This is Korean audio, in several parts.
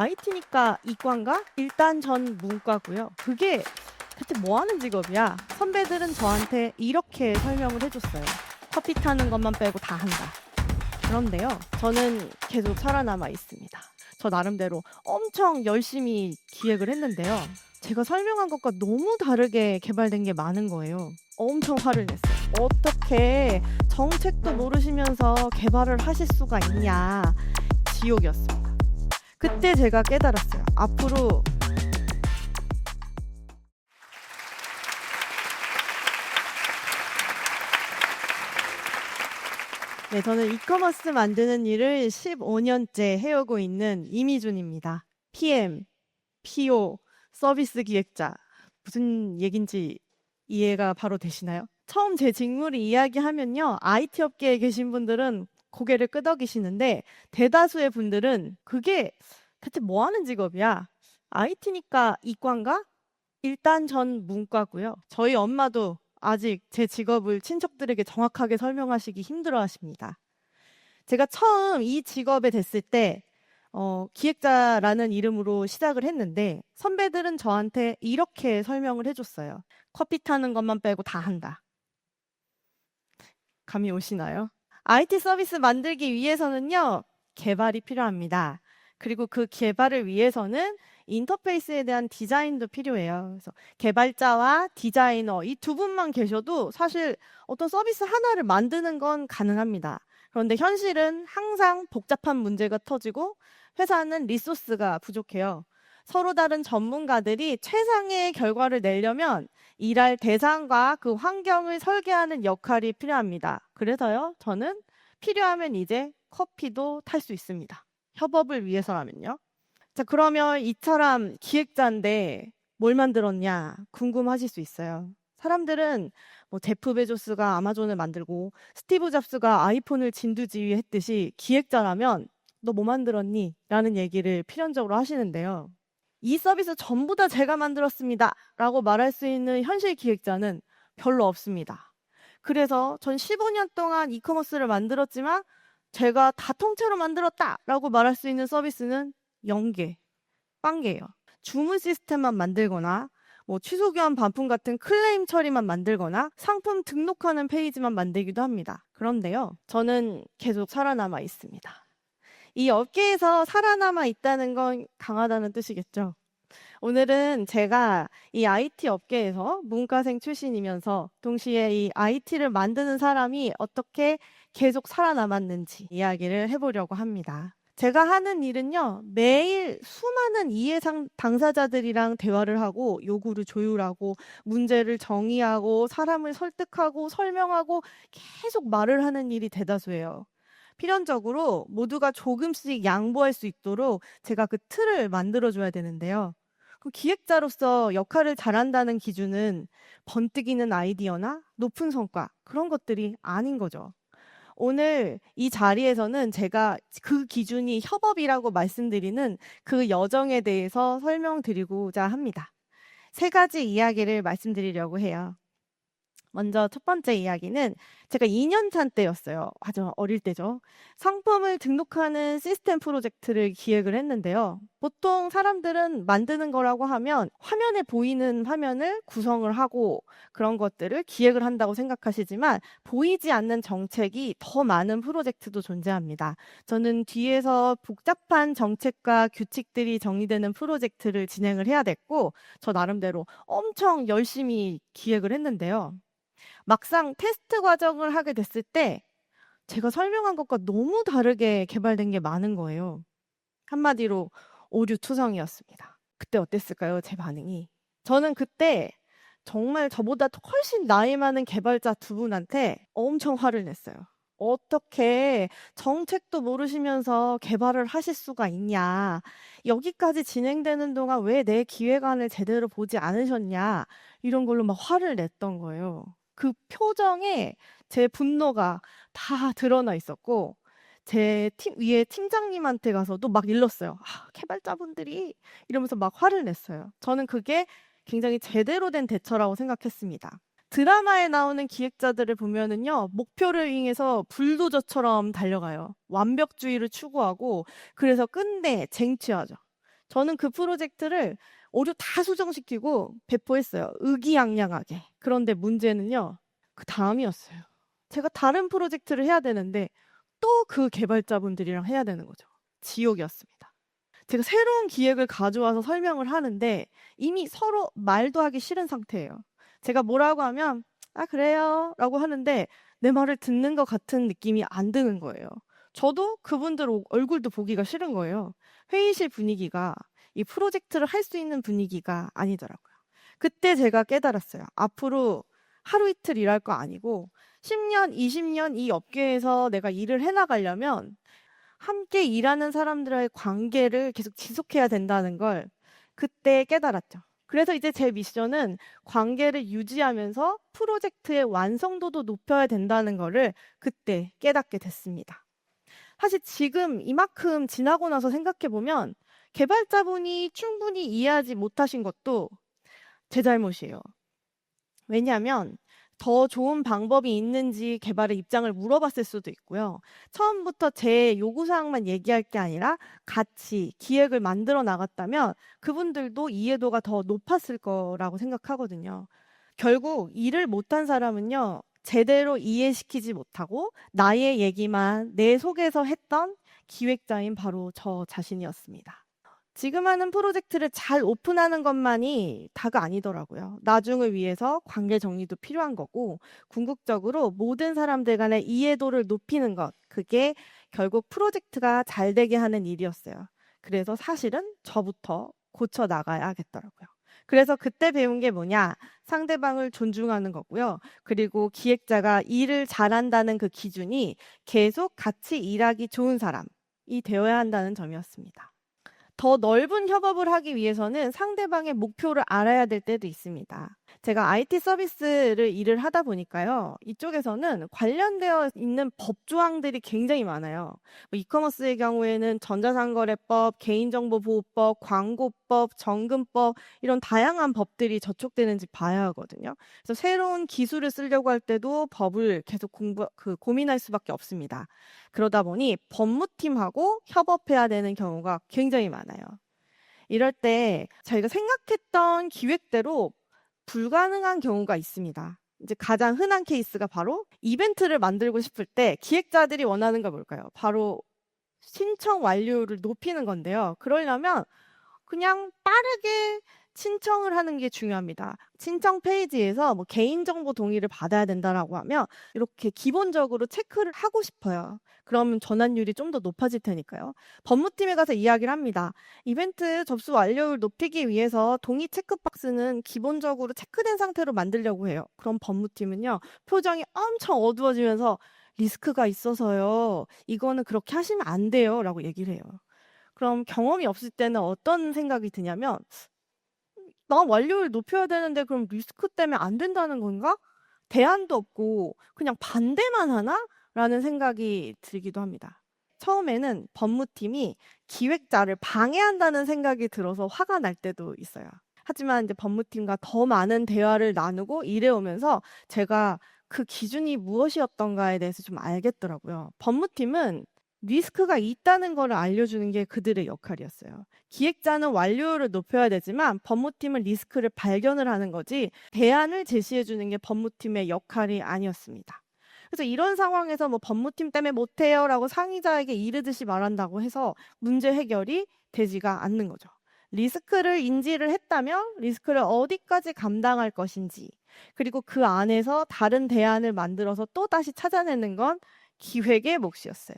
IT니까 이과인가? 일단 전 문과고요. 그게 대체 뭐 하는 직업이야? 선배들은 저한테 이렇게 설명을 해줬어요. 커피 타는 것만 빼고 다 한다. 그런데요, 저는 계속 살아남아 있습니다. 저 나름대로 엄청 열심히 기획을 했는데요. 제가 설명한 것과 너무 다르게 개발된 게 많은 거예요. 엄청 화를 냈어요. 어떻게 정책도 모르시면서 개발을 하실 수가 있냐. 지옥이었습니다. 그때 제가 깨달았어요. 앞으로 네, 저는 이커머스 만드는 일을 15년째 해오고 있는 이미준입니다. PM, PO, 서비스 기획자. 무슨 얘긴지 이해가 바로 되시나요? 처음 제 직무를 이야기하면요. IT 업계에 계신 분들은 고개를 끄덕이시는데 대다수의 분들은 그게 대체 뭐 하는 직업이야? IT니까 이과인가? 일단 전 문과고요. 저희 엄마도 아직 제 직업을 친척들에게 정확하게 설명하시기 힘들어 하십니다. 제가 처음 이 직업에 됐을 때 기획자라는 이름으로 시작을 했는데 선배들은 저한테 이렇게 설명을 해줬어요. 커피 타는 것만 빼고 다 한다. 감이 오시나요? IT 서비스 만들기 위해서는요, 개발이 필요합니다. 그리고 그 개발을 위해서는 인터페이스에 대한 디자인도 필요해요. 그래서 개발자와 디자이너 이 두 분만 계셔도 사실 어떤 서비스 하나를 만드는 건 가능합니다. 그런데 현실은 항상 복잡한 문제가 터지고 회사는 리소스가 부족해요. 서로 다른 전문가들이 최상의 결과를 내려면 일할 대상과 그 환경을 설계하는 역할이 필요합니다. 그래서요, 저는 필요하면 이제 커피도 탈 수 있습니다. 협업을 위해서라면요. 자, 그러면 이 사람 기획자인데 뭘 만들었냐 궁금하실 수 있어요. 사람들은 뭐 제프 베조스가 아마존을 만들고 스티브 잡스가 아이폰을 진두지휘했듯이 기획자라면 너 뭐 만들었니? 라는 얘기를 필연적으로 하시는데요. 이 서비스 전부 다 제가 만들었습니다. 라고 말할 수 있는 현실 기획자는 별로 없습니다. 그래서 전 15년 동안 이커머스를 만들었지만 제가 다 통째로 만들었다. 라고 말할 수 있는 서비스는 0개, 0개예요. 주문 시스템만 만들거나 뭐 취소 교환 반품 같은 클레임 처리만 만들거나 상품 등록하는 페이지만 만들기도 합니다. 그런데요, 저는 계속 살아남아 있습니다. 이 업계에서 살아남아 있다는 건 강하다는 뜻이겠죠. 오늘은 제가 이 IT 업계에서 문과생 출신이면서 동시에 이 IT를 만드는 사람이 어떻게 계속 살아남았는지 이야기를 해보려고 합니다. 제가 하는 일은요, 매일 수많은 이해 당사자들이랑 대화를 하고 요구를 조율하고 문제를 정의하고 사람을 설득하고 설명하고 계속 말을 하는 일이 대다수예요. 필연적으로 모두가 조금씩 양보할 수 있도록 제가 그 틀을 만들어줘야 되는데요. 그 기획자로서 역할을 잘한다는 기준은 번뜩이는 아이디어나 높은 성과, 그런 것들이 아닌 거죠. 오늘 이 자리에서는 제가 그 기준이 협업이라고 말씀드리는 그 여정에 대해서 설명드리고자 합니다. 세 가지 이야기를 말씀드리려고 해요. 먼저 첫 번째 이야기는 제가 2년 차 때였어요. 아주 어릴 때죠. 상품을 등록하는 시스템 프로젝트를 기획을 했는데요. 보통 사람들은 만드는 거라고 하면 화면에 보이는 화면을 구성을 하고 그런 것들을 기획을 한다고 생각하시지만 보이지 않는 정책이 더 많은 프로젝트도 존재합니다. 저는 뒤에서 복잡한 정책과 규칙들이 정리되는 프로젝트를 진행을 해야 됐고 저 나름대로 엄청 열심히 기획을 했는데요. 막상 테스트 과정을 하게 됐을 때 제가 설명한 것과 너무 다르게 개발된 게 많은 거예요. 한마디로 오류투성이었습니다. 그때 어땠을까요? 제 반응이. 저는 그때 정말 저보다 훨씬 나이 많은 개발자 두 분한테 엄청 화를 냈어요. 어떻게 정책도 모르시면서 개발을 하실 수가 있냐. 여기까지 진행되는 동안 왜 내 기획안을 제대로 보지 않으셨냐. 이런 걸로 막 화를 냈던 거예요. 그 표정에 제 분노가 다 드러나 있었고 제 팀 위에 팀장님한테 가서도 막 일렀어요. 개발자분들이 이러면서 막 화를 냈어요. 저는 그게 굉장히 제대로 된 대처라고 생각했습니다. 드라마에 나오는 기획자들을 보면은요, 목표를 향해서 불도저처럼 달려가요. 완벽주의를 추구하고, 그래서 끝내 쟁취하죠. 저는 그 프로젝트를 오류 다 수정시키고 배포했어요. 의기양양하게. 그런데 문제는요, 그 다음이었어요. 제가 다른 프로젝트를 해야 되는데 또 그 개발자분들이랑 해야 되는 거죠. 지옥이었습니다. 제가 새로운 기획을 가져와서 설명을 하는데 이미 서로 말도 하기 싫은 상태예요. 제가 뭐라고 하면 아 그래요 라고 하는데 내 말을 듣는 것 같은 느낌이 안 드는 거예요. 저도 그분들 얼굴도 보기가 싫은 거예요. 회의실 분위기가 이 프로젝트를 할 수 있는 분위기가 아니더라고요. 그때 제가 깨달았어요. 앞으로 하루 이틀 일할 거 아니고 10년, 20년 이 업계에서 내가 일을 해나가려면 함께 일하는 사람들과의 관계를 계속 지속해야 된다는 걸 그때 깨달았죠. 그래서 이제 제 미션은 관계를 유지하면서 프로젝트의 완성도도 높여야 된다는 거를 그때 깨닫게 됐습니다. 사실 지금 이만큼 지나고 나서 생각해보면 개발자분이 충분히 이해하지 못하신 것도 제 잘못이에요. 왜냐하면 더 좋은 방법이 있는지 개발의 입장을 물어봤을 수도 있고요. 처음부터 제 요구사항만 얘기할 게 아니라 같이 기획을 만들어 나갔다면 그분들도 이해도가 더 높았을 거라고 생각하거든요. 결국 일을 못한 사람은요, 제대로 이해시키지 못하고 나의 얘기만 내 속에서 했던 기획자인 바로 저 자신이었습니다. 지금 하는 프로젝트를 잘 오픈하는 것만이 다가 아니더라고요. 나중을 위해서 관계 정리도 필요한 거고, 궁극적으로 모든 사람들 간의 이해도를 높이는 것, 그게 결국 프로젝트가 잘 되게 하는 일이었어요. 그래서 사실은 저부터 고쳐 나가야겠더라고요. 그래서 그때 배운 게 뭐냐? 상대방을 존중하는 거고요. 그리고 기획자가 일을 잘한다는 그 기준이 계속 같이 일하기 좋은 사람이 되어야 한다는 점이었습니다. 더 넓은 협업을 하기 위해서는 상대방의 목표를 알아야 될 때도 있습니다. 제가 IT 서비스를 일을 하다 보니까요. 이쪽에서는 관련되어 있는 법 조항들이 굉장히 많아요. 이커머스의 경우에는 전자상거래법, 개인정보보호법, 광고법, 정금법 이런 다양한 법들이 저촉되는지 봐야 하거든요. 그래서 새로운 기술을 쓰려고 할 때도 법을 계속 고민할 수밖에 없습니다. 그러다 보니 법무팀하고 협업해야 되는 경우가 굉장히 많아요. 이럴 때 저희가 생각했던 기획대로 불가능한 경우가 있습니다. 이제 가장 흔한 케이스가 바로 이벤트를 만들고 싶을 때 기획자들이 원하는 건 뭘까요? 바로 신청 완료를 높이는 건데요. 그러려면 그냥 빠르게 신청을 하는 게 중요합니다. 신청 페이지에서 뭐 개인정보 동의를 받아야 된다라고 하면 이렇게 기본적으로 체크를 하고 싶어요. 그러면 전환율이 좀 더 높아질 테니까요. 법무팀에 가서 이야기를 합니다. 이벤트 접수 완료율 높이기 위해서 동의 체크박스는 기본적으로 체크된 상태로 만들려고 해요. 그럼 법무팀은요, 표정이 엄청 어두워지면서 리스크가 있어서요. 이거는 그렇게 하시면 안 돼요. 라고 얘기를 해요. 그럼 경험이 없을 때는 어떤 생각이 드냐면 나 완료율 높여야 되는데 그럼 리스크 때문에 안 된다는 건가? 대안도 없고 그냥 반대만 하나? 라는 생각이 들기도 합니다. 처음에는 법무팀이 기획자를 방해한다는 생각이 들어서 화가 날 때도 있어요. 하지만 이제 법무팀과 더 많은 대화를 나누고 일해오면서 제가 그 기준이 무엇이었던가에 대해서 좀 알겠더라고요. 법무팀은 리스크가 있다는 걸 알려주는 게 그들의 역할이었어요. 기획자는 완료율을 높여야 되지만 법무팀은 리스크를 발견을 하는 거지 대안을 제시해주는 게 법무팀의 역할이 아니었습니다. 그래서 이런 상황에서 뭐 법무팀 때문에 못해요 라고 상의자에게 이르듯이 말한다고 해서 문제 해결이 되지가 않는 거죠. 리스크를 인지를 했다면 리스크를 어디까지 감당할 것인지, 그리고 그 안에서 다른 대안을 만들어서 또 다시 찾아내는 건 기획의 몫이었어요.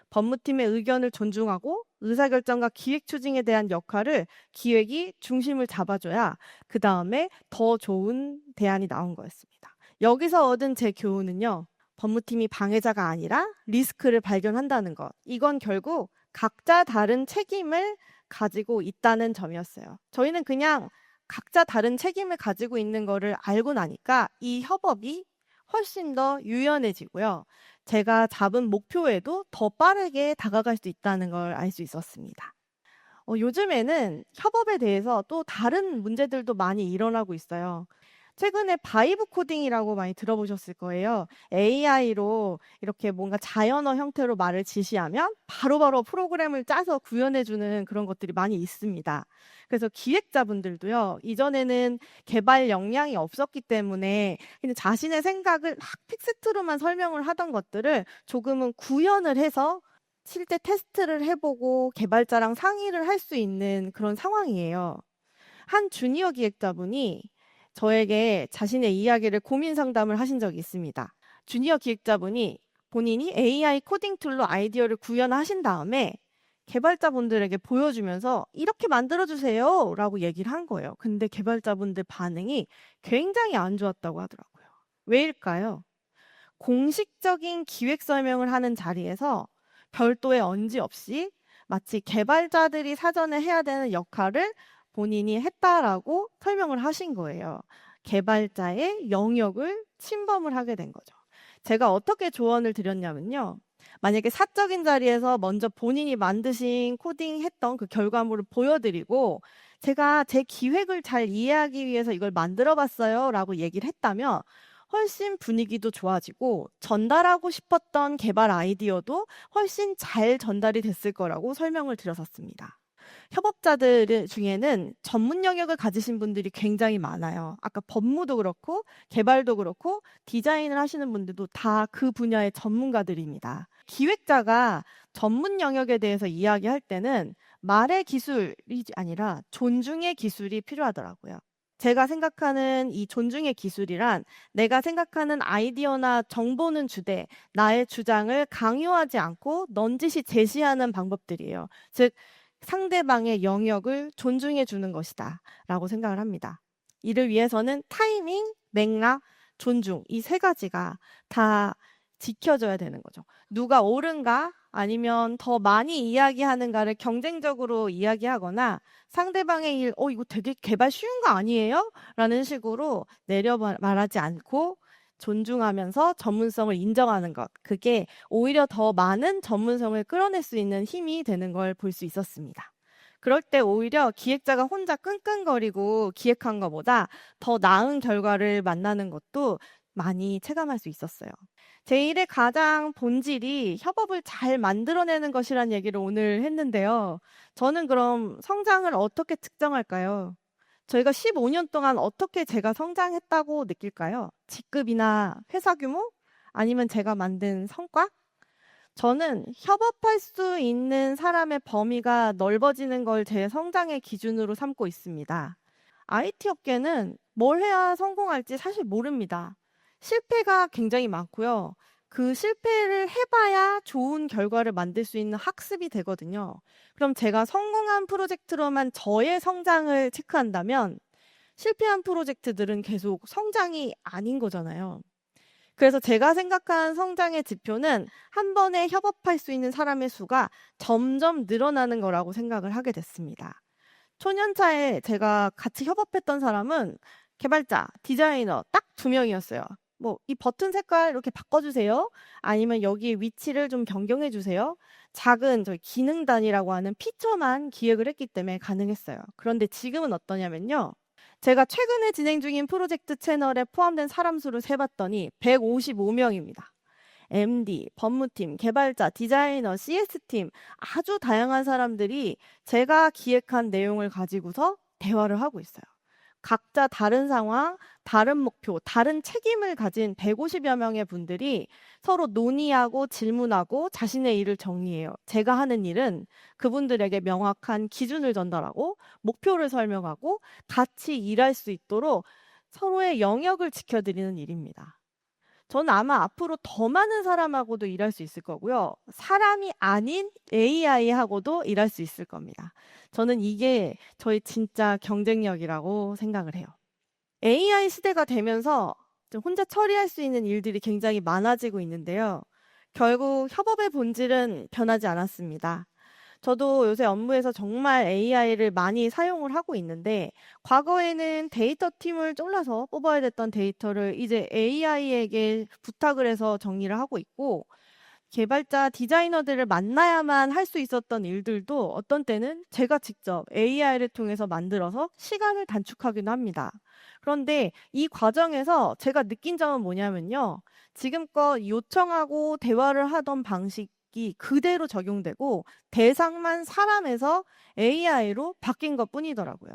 법무팀의 의견을 존중하고 의사결정과 기획 추진에 대한 역할을 기획이 중심을 잡아줘야 그 다음에 더 좋은 대안이 나온 거였습니다. 여기서 얻은 제 교훈은요. 법무팀이 방해자가 아니라 리스크를 발견한다는 것. 이건 결국 각자 다른 책임을 가지고 있다는 점이었어요. 저희는 그냥 각자 다른 책임을 가지고 있는 거를 알고 나니까 이 협업이 훨씬 더 유연해지고요. 제가 잡은 목표에도 더 빠르게 다가갈 수 있다는 걸 알 수 있었습니다. 요즘에는 협업에 대해서 또 다른 문제들도 많이 일어나고 있어요. 최근에 바이브 코딩이라고 많이 들어보셨을 거예요. AI로 이렇게 뭔가 자연어 형태로 말을 지시하면 바로바로 프로그램을 짜서 구현해주는 그런 것들이 많이 있습니다. 그래서 기획자분들도요, 이전에는 개발 역량이 없었기 때문에 그냥 자신의 생각을 막 텍스트로만 설명을 하던 것들을 조금은 구현을 해서 실제 테스트를 해보고 개발자랑 상의를 할 수 있는 그런 상황이에요. 한 주니어 기획자분이 저에게 자신의 이야기를 고민 상담을 하신 적이 있습니다. 주니어 기획자분이 본인이 AI 코딩 툴로 아이디어를 구현하신 다음에 개발자분들에게 보여주면서 이렇게 만들어주세요 라고 얘기를 한 거예요. 근데 개발자분들 반응이 굉장히 안 좋았다고 하더라고요. 왜일까요? 공식적인 기획 설명을 하는 자리에서 별도의 언지 없이 마치 개발자들이 사전에 해야 되는 역할을 본인이 했다라고 설명을 하신 거예요. 개발자의 영역을 침범을 하게 된 거죠. 제가 어떻게 조언을 드렸냐면요. 만약에 사적인 자리에서 먼저 본인이 만드신 코딩했던 그 결과물을 보여드리고 제가 제 기획을 잘 이해하기 위해서 이걸 만들어 봤어요 라고 얘기를 했다면 훨씬 분위기도 좋아지고 전달하고 싶었던 개발 아이디어도 훨씬 잘 전달이 됐을 거라고 설명을 드렸었습니다. 협업자들 중에는 전문 영역을 가지신 분들이 굉장히 많아요. 아까 법무도 그렇고 개발도 그렇고 디자인을 하시는 분들도 다 그 분야의 전문가들입니다. 기획자가 전문 영역에 대해서 이야기할 때는 말의 기술이 아니라 존중의 기술이 필요하더라고요. 제가 생각하는 이 존중의 기술이란 내가 생각하는 아이디어나 정보는 주되 나의 주장을 강요하지 않고 넌지시 제시하는 방법들이에요. 즉, 상대방의 영역을 존중해 주는 것이다 라고 생각을 합니다. 이를 위해서는 타이밍, 맥락, 존중 이 세 가지가 다 지켜져야 되는 거죠. 누가 옳은가 아니면 더 많이 이야기하는가를 경쟁적으로 이야기하거나 상대방의 일, 이거 되게 개발 쉬운 거 아니에요? 라는 식으로 내려 말하지 않고 존중하면서 전문성을 인정하는 것. 그게 오히려 더 많은 전문성을 끌어낼 수 있는 힘이 되는 걸 볼 수 있었습니다. 그럴 때 오히려 기획자가 혼자 끙끙거리고 기획한 것보다 더 나은 결과를 만나는 것도 많이 체감할 수 있었어요. 제 일의 가장 본질이 협업을 잘 만들어내는 것이란 얘기를 오늘 했는데요. 저는 그럼 성장을 어떻게 측정할까요? 저희가 15년 동안 어떻게 제가 성장했다고 느낄까요? 직급이나 회사 규모? 아니면 제가 만든 성과? 저는 협업할 수 있는 사람의 범위가 넓어지는 걸 제 성장의 기준으로 삼고 있습니다. IT 업계는 뭘 해야 성공할지 사실 모릅니다. 실패가 굉장히 많고요. 그 실패를 해봐야 좋은 결과를 만들 수 있는 학습이 되거든요. 그럼 제가 성공한 프로젝트로만 저의 성장을 체크한다면 실패한 프로젝트들은 계속 성장이 아닌 거잖아요. 그래서 제가 생각한 성장의 지표는 한 번에 협업할 수 있는 사람의 수가 점점 늘어나는 거라고 생각을 하게 됐습니다. 초년차에 제가 같이 협업했던 사람은 개발자, 디자이너 딱 2명이었어요. 이 버튼 색깔 이렇게 바꿔주세요. 아니면 여기 위치를 좀 변경해 주세요. 작은 저희 기능단이라고 하는 피처만 기획을 했기 때문에 가능했어요. 그런데 지금은 어떠냐면요. 제가 최근에 진행 중인 프로젝트 채널에 포함된 사람 수를 세봤더니 155명입니다. MD, 법무팀, 개발자, 디자이너, CS팀 아주 다양한 사람들이 제가 기획한 내용을 가지고서 대화를 하고 있어요. 각자 다른 상황, 다른 목표, 다른 책임을 가진 150여 명의 분들이 서로 논의하고 질문하고 자신의 일을 정리해요. 제가 하는 일은 그분들에게 명확한 기준을 전달하고 목표를 설명하고 같이 일할 수 있도록 서로의 영역을 지켜드리는 일입니다. 저는 아마 앞으로 더 많은 사람하고도 일할 수 있을 거고요. 사람이 아닌 AI하고도 일할 수 있을 겁니다. 저는 이게 저희 진짜 경쟁력이라고 생각을 해요. AI 시대가 되면서 좀 혼자 처리할 수 있는 일들이 굉장히 많아지고 있는데요. 결국 협업의 본질은 변하지 않았습니다. 저도 요새 업무에서 정말 AI를 많이 사용을 하고 있는데 과거에는 데이터 팀을 잘라서 뽑아야 됐던 데이터를 이제 AI에게 부탁을 해서 정리를 하고 있고 개발자, 디자이너들을 만나야만 할 수 있었던 일들도 어떤 때는 제가 직접 AI를 통해서 만들어서 시간을 단축하기도 합니다. 그런데 이 과정에서 제가 느낀 점은 뭐냐면요. 지금껏 요청하고 대화를 하던 방식이 그대로 적용되고 대상만 사람에서 AI로 바뀐 것뿐이더라고요.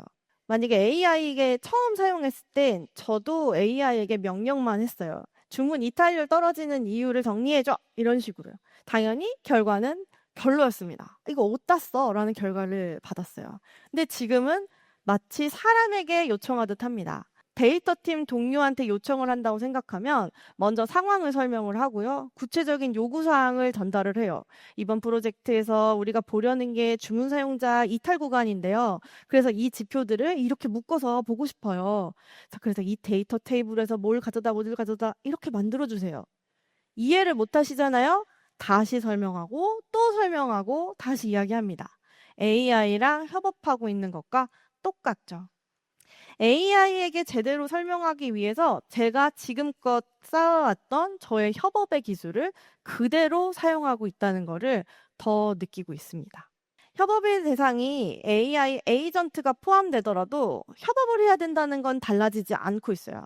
만약에 AI에게 처음 사용했을 땐 저도 AI에게 명령만 했어요. 주문 이탈률 떨어지는 이유를 정리해줘. 이런 식으로요. 당연히 결과는 별로였습니다. 이거 어디다 써? 라는 결과를 받았어요. 근데 지금은 마치 사람에게 요청하듯 합니다. 데이터팀 동료한테 요청을 한다고 생각하면 먼저 상황을 설명을 하고요. 구체적인 요구사항을 전달을 해요. 이번 프로젝트에서 우리가 보려는 게 주문 사용자 이탈 구간인데요. 그래서 이 지표들을 이렇게 묶어서 보고 싶어요. 자, 그래서 이 데이터 테이블에서 뭘 가져다 이렇게 만들어주세요. 이해를 못 하시잖아요? 다시 설명하고 또 설명하고 다시 이야기합니다. AI랑 협업하고 있는 것과 똑같죠. AI에게 제대로 설명하기 위해서 제가 지금껏 쌓아왔던 저의 협업의 기술을 그대로 사용하고 있다는 것을 더 느끼고 있습니다. 협업의 대상이 AI 에이전트가 포함되더라도 협업을 해야 된다는 건 달라지지 않고 있어요.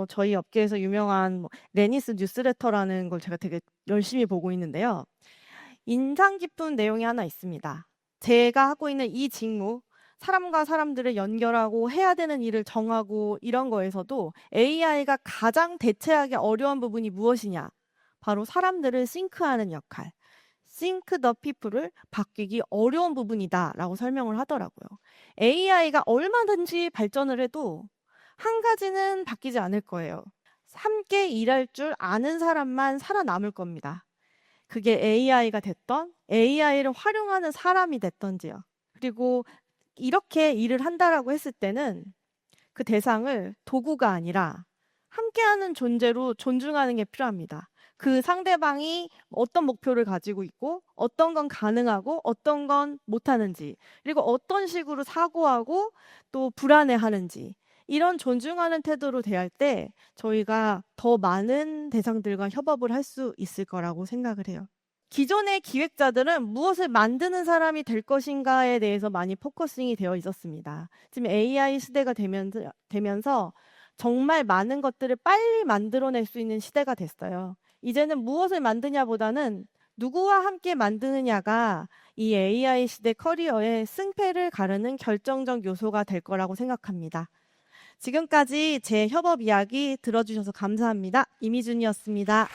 저희 업계에서 유명한 레니스 뉴스레터라는 걸 제가 되게 열심히 보고 있는데요. 인상 깊은 내용이 하나 있습니다. 제가 하고 있는 이 직무, 사람과 사람들을 연결하고 해야 되는 일을 정하고 이런 거에서도 AI가 가장 대체하기 어려운 부분이 무엇이냐? 바로 사람들을 싱크하는 역할. 싱크 더 피플을 바뀌기 어려운 부분이다라고 설명을 하더라고요. AI가 얼마든지 발전을 해도 한 가지는 바뀌지 않을 거예요. 함께 일할 줄 아는 사람만 살아남을 겁니다. 그게 AI가 됐던 AI를 활용하는 사람이 됐던지요. 그리고 이렇게 일을 한다라고 했을 때는 그 대상을 도구가 아니라 함께하는 존재로 존중하는 게 필요합니다. 그 상대방이 어떤 목표를 가지고 있고 어떤 건 가능하고 어떤 건 못하는지 그리고 어떤 식으로 사고하고 또 불안해하는지 이런 존중하는 태도로 대할 때 저희가 더 많은 대상들과 협업을 할 수 있을 거라고 생각을 해요. 기존의 기획자들은 무엇을 만드는 사람이 될 것인가에 대해서 많이 포커싱이 되어 있었습니다. 지금 AI 시대가 되면서 정말 많은 것들을 빨리 만들어낼 수 있는 시대가 됐어요. 이제는 무엇을 만드냐보다는 누구와 함께 만드느냐가 이 AI 시대 커리어의 승패를 가르는 결정적 요소가 될 거라고 생각합니다. 지금까지 제 협업 이야기 들어주셔서 감사합니다. 이미준이었습니다.